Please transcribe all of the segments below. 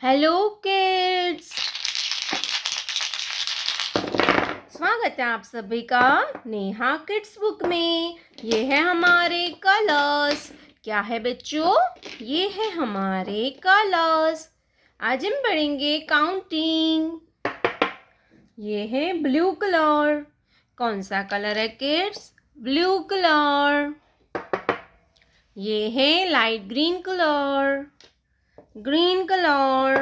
Hello kids, स्वागत है आप सभी का नेहा किड्स बुक में। ये है हमारे कलर्स। क्या है बच्चों? ये है हमारे कलर्स। आज हम पढ़ेंगे काउंटिंग। ये है ब्लू कलर। कौन सा कलर है किड्स? Blue colour. ये है light green colour, green colour.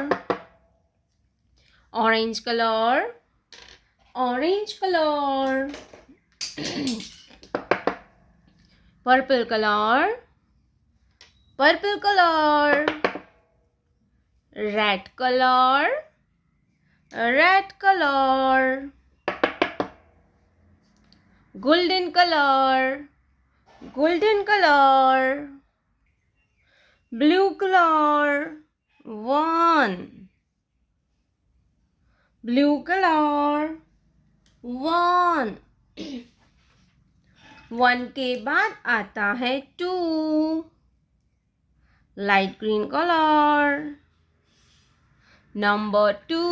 Orange colour, orange colour. Purple colour, purple colour. Red colour, red colour. Golden colour, golden colour. Blue colour, one. Blue colour, one. One के बाद आता है two, light green colour, number two.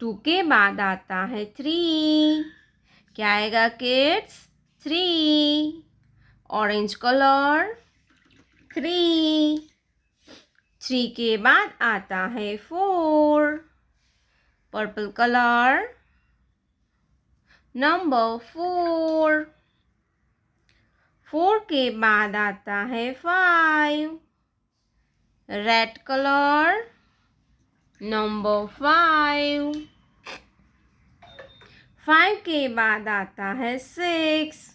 Two के बाद आता है three. क्या आएगा kids? Three, orange colour, three. Three के बाद आता है four, purple colour, number four. Four के बाद आता है five, red colour, number five. Five के बाद आता है six,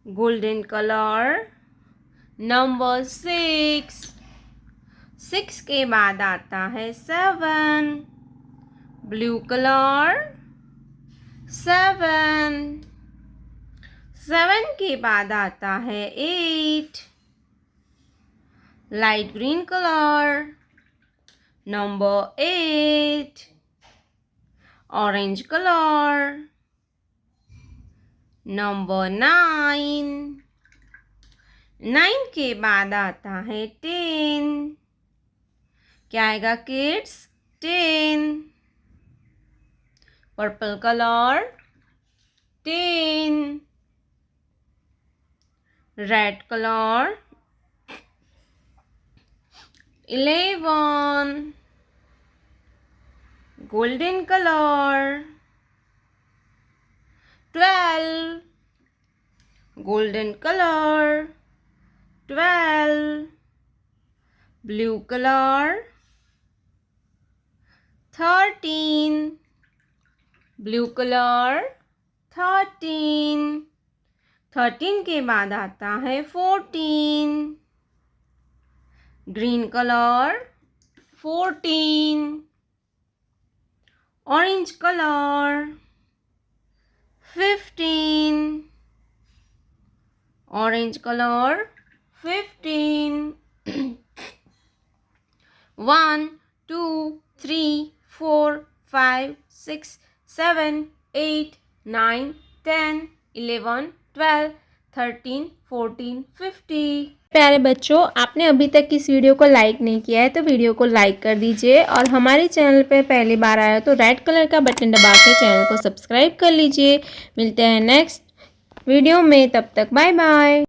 golden colour, number six. Six के बाद आता है seven, blue colour, seven. Seven के बाद आता है eight, light green colour, number eight. Orange colour, number nine. Nine के बाद आता है टेन। क्या आएगा kids? Ten, purple colour, ten. Red colour, 11। Golden colour, 12। Golden colour, 12। Blue colour, 13। Blue colour, 13। 13 के बाद आता है 14, green colour, 14। Orange colour, 15। Orange colour, 15। 1 2 3 4 5 6 7 8 9 10 11 12 13 14 15। प्यारे बच्चों, आपने अभी तक इस वीडियो को लाइक नहीं किया है तो वीडियो को लाइक कर दीजिए, और हमारे चैनल पे पहली बार आया तो रेड कलर का बटन दबा के चैनल को सब्सक्राइब कर लीजिए। मिलते हैं नेक्स्ट वीडियो में, तब तक बाय बाय।